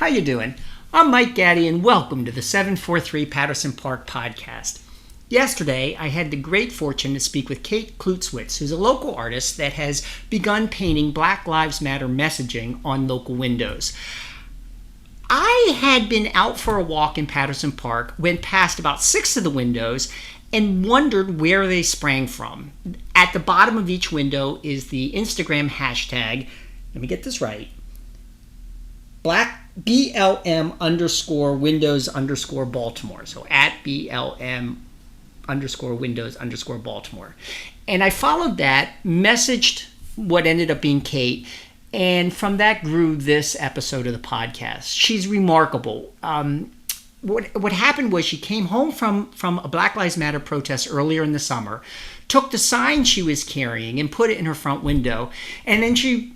How you doing? I'm Mike Gatty, and welcome to the 743 Patterson Park podcast. Yesterday, I had the great fortune to speak with Kate Klusewitz, who's a local artist that has begun painting Black Lives Matter messaging on local windows. I had been out for a walk in Patterson Park, went past about 6 of the windows, and wondered where they sprang from. At the bottom of each window is the Instagram hashtag, let me get this right, BLM_windows_Baltimore. So at BLM_windows_Baltimore. And I followed that, messaged what ended up being Kate, and from that grew this episode of the podcast. She's remarkable. What happened was she came home from a Black Lives Matter protest earlier in the summer, took the sign she was carrying and put it in her front window, and then she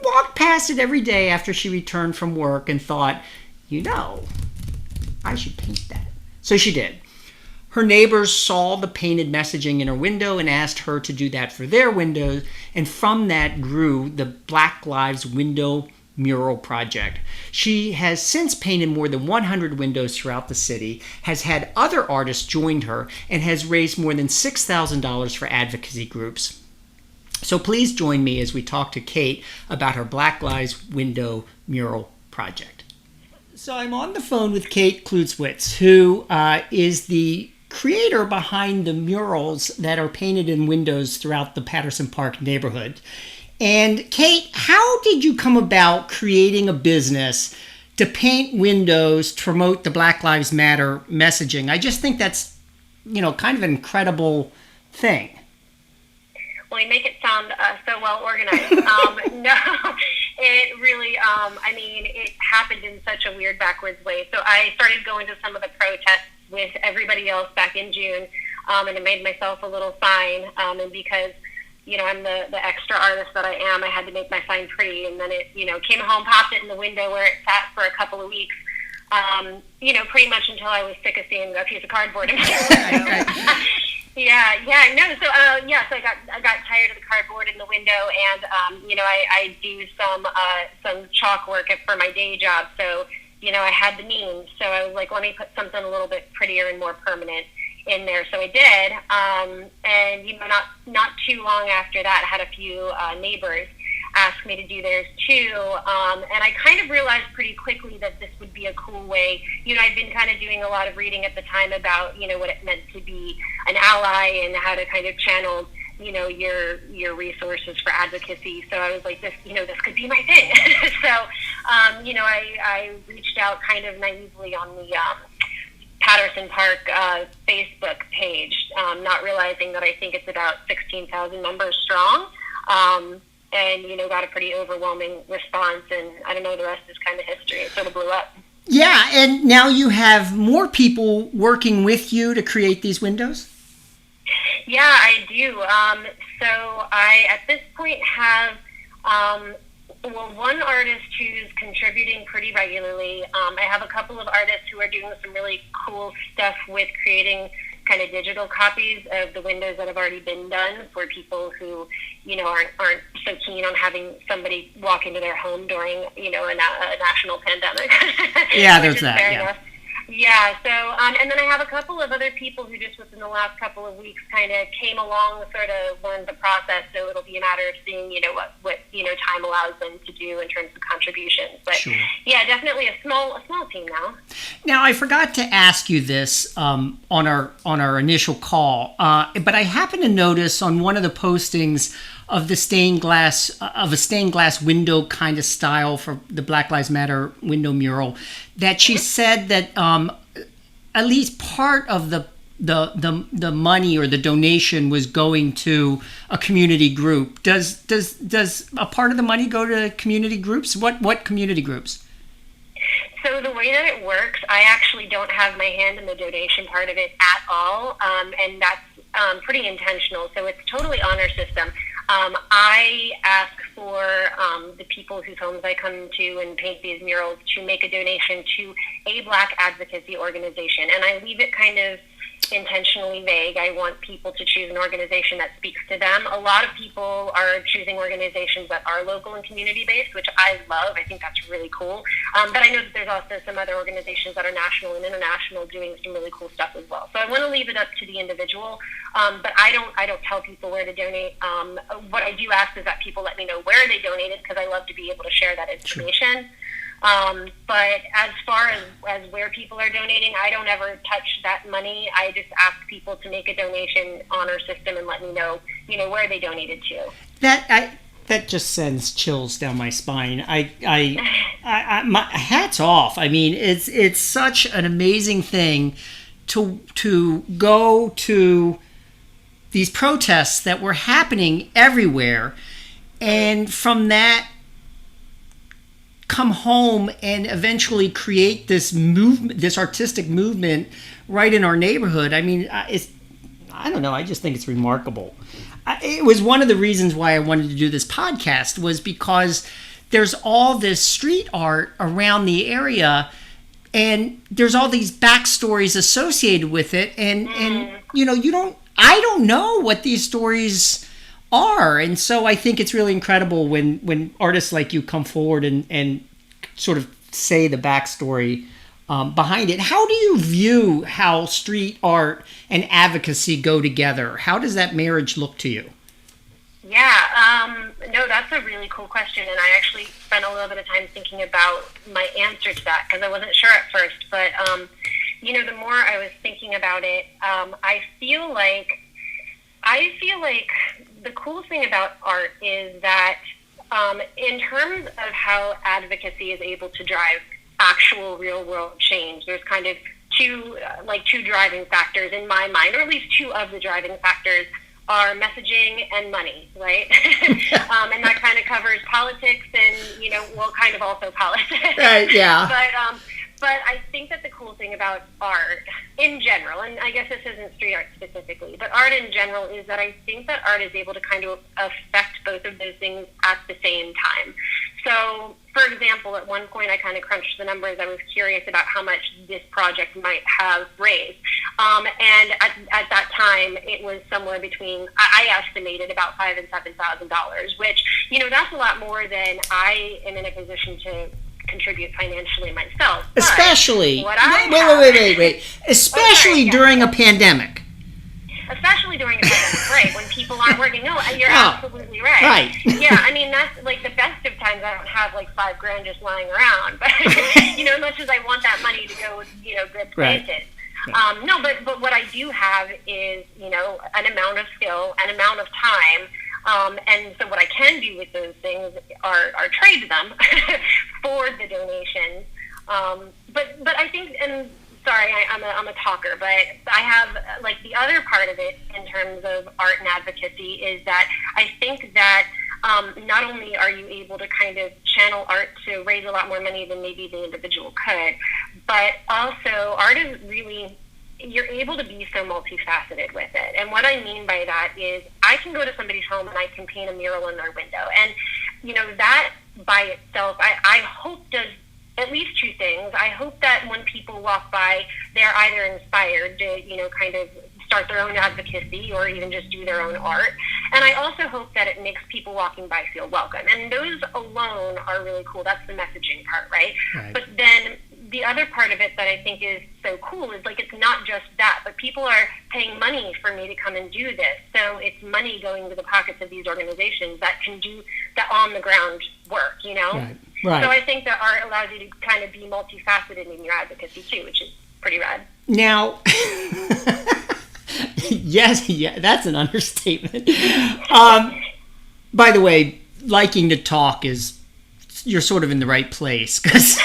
walked past it every day after she returned from work and thought, I should paint that. So she did. Her neighbors saw the painted messaging in her window and asked her to do that for their windows, and from that grew the Black Lives Window Mural project. She has since painted more than 100 windows throughout the city, has had other artists join her, and has raised more than $6,000 for advocacy groups. So please join me as we talk to Kate about her Black Lives Window Mural project. So I'm on the phone with Kate Klusewitz, who is the creator behind the murals that are painted in windows throughout the Patterson Park neighborhood. And Kate, how did you come about creating a business to paint windows to promote the Black Lives Matter messaging? I just think that's, kind of an incredible thing. Well, you make it sound so well organized. No, it really, it happened in such a weird backwards way. So I started going to some of the protests with everybody else back in June, and I made myself a little sign, and because I'm the extra artist that I am, I had to make my sign pretty, and then it, came home, popped it in the window where it sat for a couple of weeks, pretty much until I was sick of seeing a piece of cardboard in my window. So I got tired of the cardboard in the window, and I do some chalk work for my day job, so I had the means, so I was like, let me put something a little bit prettier and more permanent in there. So I did, and not too long after that, I had a few neighbors ask me to do theirs too, and I kind of realized pretty quickly that this would be a cool way. I'd been kind of doing a lot of reading at the time about what it meant to be an ally and how to kind of channel your resources for advocacy. So I was like, this could be my thing. So I reached out kind of naively on the Patterson Park Facebook page, not realizing that I think it's about 16,000 members strong, and got a pretty overwhelming response, and I don't know, the rest is kind of history. It sort of blew up. Yeah, and now you have more people working with you to create these windows? Yeah, I do. So I, at this point, have one artist who's contributing pretty regularly. I have a couple of artists who are doing some really cool stuff with creating kind of digital copies of the windows that have already been done for people who, aren't so keen on having somebody walk into their home during, a national pandemic. Yeah, there's that. Yeah. Enough. Yeah, so, and then I have a couple of other people who just within the last couple of weeks kind of came along, sort of learned the process, so it'll be a matter of seeing, what time allows them to do in terms of contributions. But sure. Yeah, definitely a small team now. Now, I forgot to ask you this on our initial call, but I happened to notice on one of the postings of a stained glass window kind of style for the Black Lives Matter window mural, that she said that at least part of the money or the donation was going to a community group. Does a part of the money go to community groups? What community groups? So the way that it works, I actually don't have my hand in the donation part of it at all, and that's pretty intentional. So it's totally honor system. I ask for the people whose homes I come to and paint these murals to make a donation to a Black advocacy organization, and I leave it kind of intentionally vague. I want people to choose an organization that speaks to them. A lot of people are choosing organizations that are local and community-based, which I love. I think that's really cool. But I know that there's also some other organizations that are national and international doing some really cool stuff as well. So I want to leave it up to the individual, but I don't tell people where to donate. What I do ask is that people let me know where they donated, because I love to be able to share that information. Sure. But as far as where people are donating, I don't ever touch that money. I just ask people to make a donation on our system and let me know, where they donated to. That just sends chills down my spine. My hats off. I mean, it's such an amazing thing to go to these protests that were happening everywhere, and from that come home and eventually create this movement, this artistic movement right in our neighborhood. I mean, I don't know. I just think it's remarkable. It was one of the reasons why I wanted to do this podcast, was because there's all this street art around the area, and there's all these backstories associated with it. And I don't know what these stories are, and so I think it's really incredible when artists like you come forward and sort of say the backstory behind it. How do you view how street art and advocacy go together? How does that marriage look to you? Yeah, no, that's a really cool question, and I actually spent a little bit of time thinking about my answer to that, because I wasn't sure at first, but the more I was thinking about it, I feel like the cool thing about art is that in terms of how advocacy is able to drive actual real world change, there's kind of two driving factors in my mind, or at least two of the driving factors are messaging and money, right? And that kind of covers politics and, kind of also politics. Right, yeah. But I think that the cool thing about art in general, and I guess this isn't street art specifically, but art in general, is that I think that art is able to kind of affect both of those things at the same time. So, for example, at one point I kind of crunched the numbers. I was curious about how much this project might have raised. And at that time, it was somewhere between, I estimated about $5,000 and $7,000, which, that's a lot more than I am in a position to contribute financially myself. Especially, wait. Especially during a pandemic. Especially during a pandemic, right? When people aren't working. No, you're absolutely right. Right. Yeah, I mean, that's like the best of times. I don't have like $5,000 just lying around, but as much as I want that money to go, good places. Right. No, but what I do have is, an amount of skill, an amount of time. And so what I can do with those things are trade them for the donations. But I think, and sorry, I'm a talker, but I have, like, the other part of it in terms of art and advocacy is that I think that not only are you able to kind of channel art to raise a lot more money than maybe the individual could, but also art is really, you're able to be so multifaceted with it. And what I mean by that is I can go to somebody's home and I can paint a mural in their window. And, that by itself, I hope does at least two things. I hope that when people walk by, they're either inspired to, kind of start their own advocacy or even just do their own art. And I also hope that it makes people walking by feel welcome. And those alone are really cool. That's the messaging part, right? But then the other part of it that I think is so cool is, like, it's not just that, but people are paying money for me to come and do this. So it's money going to the pockets of these organizations that can do the on-the-ground work, Right. So I think that art allows you to kind of be multifaceted in your advocacy, too, which is pretty rad. Now, yes, that's an understatement. By the way, liking to talk is, you're sort of in the right place, because...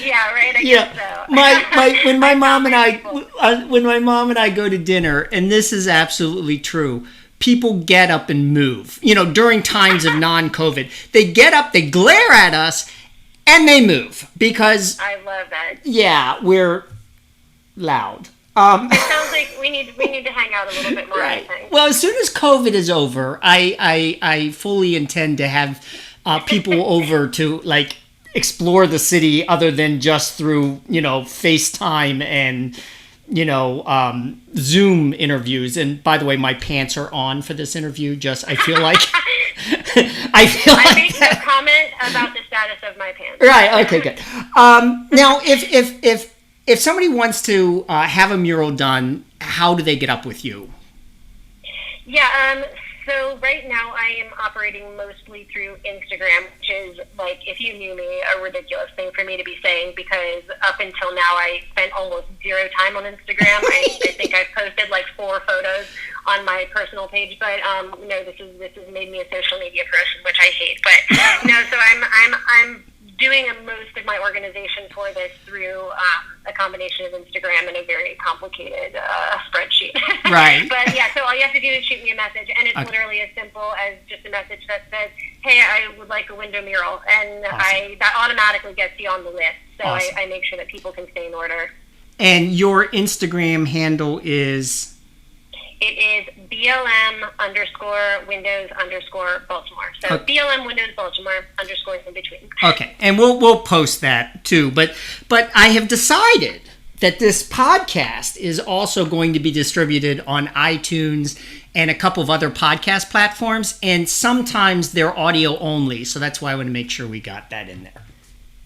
Yeah, right. I guess so. When my mom and I go to dinner, and this is absolutely true, people get up and move. During times of non-COVID, they get up, they glare at us, and they move, because I love that. Yeah, we're loud. It sounds like we need to hang out a little bit more. Right. I think. Well, as soon as COVID is over, I fully intend to have people over to, like, explore the city other than just through, FaceTime and, Zoom interviews. And by the way, my pants are on for this interview. I feel like I make no comment about the status of my pants. Right. Okay. Good. Now, if somebody wants to have a mural done, how do they get up with you? Yeah. So right now I am operating mostly through Instagram, which is, like, if you knew me, a ridiculous thing for me to be saying, because up until now I spent almost zero time on Instagram. I think I've posted like 4 photos on my personal page, but this has made me a social media person, which I hate. But so I'm doing most of my organization for this through a combination of Instagram and a very complicated spreadsheet. Right. But yeah, so all you have to do is shoot me a message, and it's literally as simple as just a message that says, "Hey, I would like a window mural," and awesome. That automatically gets you on the list. So awesome. I make sure that people can stay in order. And your Instagram handle is? It is BLM_Windows_Baltimore. So okay. BLM Windows Baltimore _ in between. Okay, and we'll post that too. But I have decided that this podcast is also going to be distributed on iTunes and a couple of other podcast platforms, and sometimes they're audio only. So that's why I want to make sure we got that in there.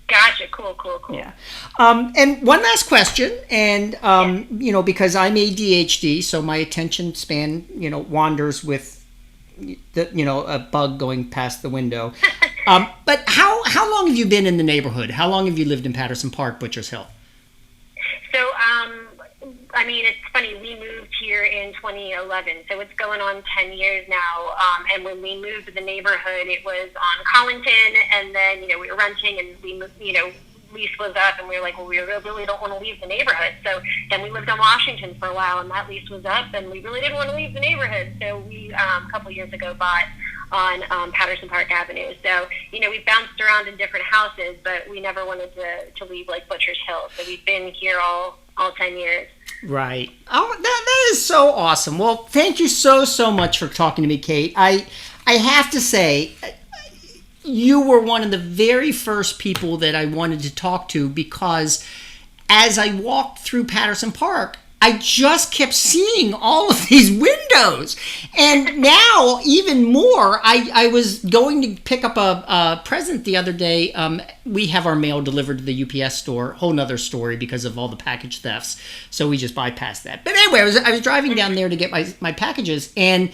Gotcha. Cool. Yeah. And one last question, and because I'm ADHD, so my attention span, wanders with a bug going past the window. But how long have you been in the neighborhood? How long have you lived in Patterson Park, Butchers Hill? So, it's funny. We moved here in 2011, so it's going on 10 years now. And when we moved to the neighborhood, it was on Collington, and then, we were renting, and we moved, lease was up, and we were like, well, we really don't want to leave the neighborhood. So then we lived on Washington for a while, and that lease was up, and we really didn't want to leave the neighborhood. So we, a couple years ago, bought on Patterson Park Avenue. So, we bounced around in different houses, but we never wanted to leave, like, Butchers Hill. So we've been here all 10 years. Right. Oh, that is so awesome. Well, thank you so much for talking to me, Kate. I have to say, you were one of the very first people that I wanted to talk to, because as I walked through Patterson Park, I just kept seeing all of these windows. And now, even more, I was going to pick up a present the other day. We have our mail delivered to the UPS store. Whole nother story because of all the package thefts. So we just bypassed that. But anyway, I was driving down there to get my packages, and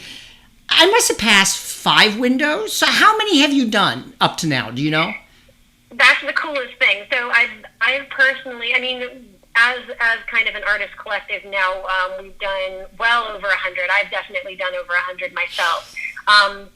I must have passed 5 windows. So how many have you done up to now? Do you know? That's the coolest thing. So I've personally, as kind of an artist collective now, we've done well over 100. I've definitely done over 100 myself.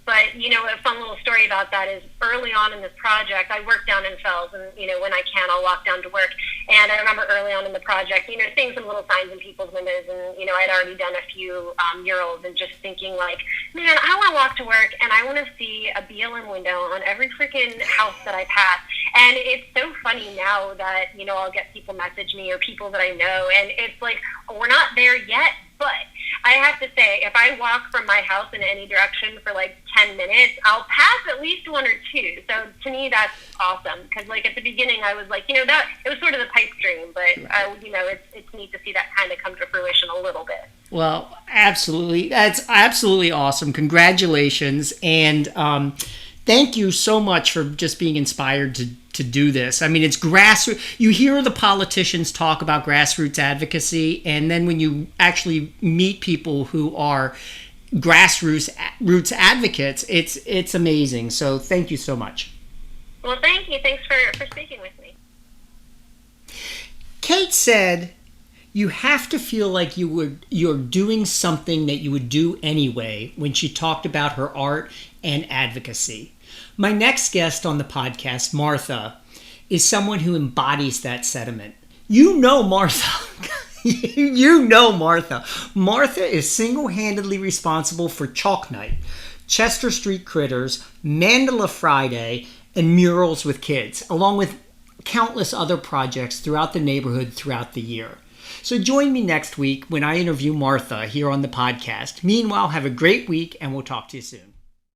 But, a fun little story about that is early on in this project, I work down in Fells, and, when I can, I'll walk down to work. And I remember early on in the project, seeing some little signs in people's windows, and, I'd already done a few murals, and just thinking, like, man, I want to walk to work, and I want to see a BLM window on every freaking house that I pass. And it's so funny now that, I'll get people message me, or people that I know, and it's like, we're not there yet, but I have to say, if I walk from my house in any direction for like 10 minutes, I'll pass at least 1 or 2. So to me, that's awesome. Because like at the beginning, I was like, that it was sort of the pipe dream, but it's neat to see that kind of come to fruition a little bit. Well, absolutely, that's absolutely awesome. Congratulations, and thank you so much for just being inspired to do this. It's grassroots. You hear the politicians talk about grassroots advocacy, and then when you actually meet people who are grassroots advocates, it's amazing. So thank you so much. Well, thank you. Thanks for speaking with me. Kate said, you have to feel like you're doing something that you would do anyway when she talked about her art and advocacy. My next guest on the podcast, Martha, is someone who embodies that sentiment. Martha. Martha. Martha is single-handedly responsible for Chalk Night, Chester Street Critters, Mandala Friday, and Murals with Kids, along with countless other projects throughout the neighborhood throughout the year. So join me next week when I interview Martha here on the podcast. Meanwhile, have a great week, and we'll talk to you soon.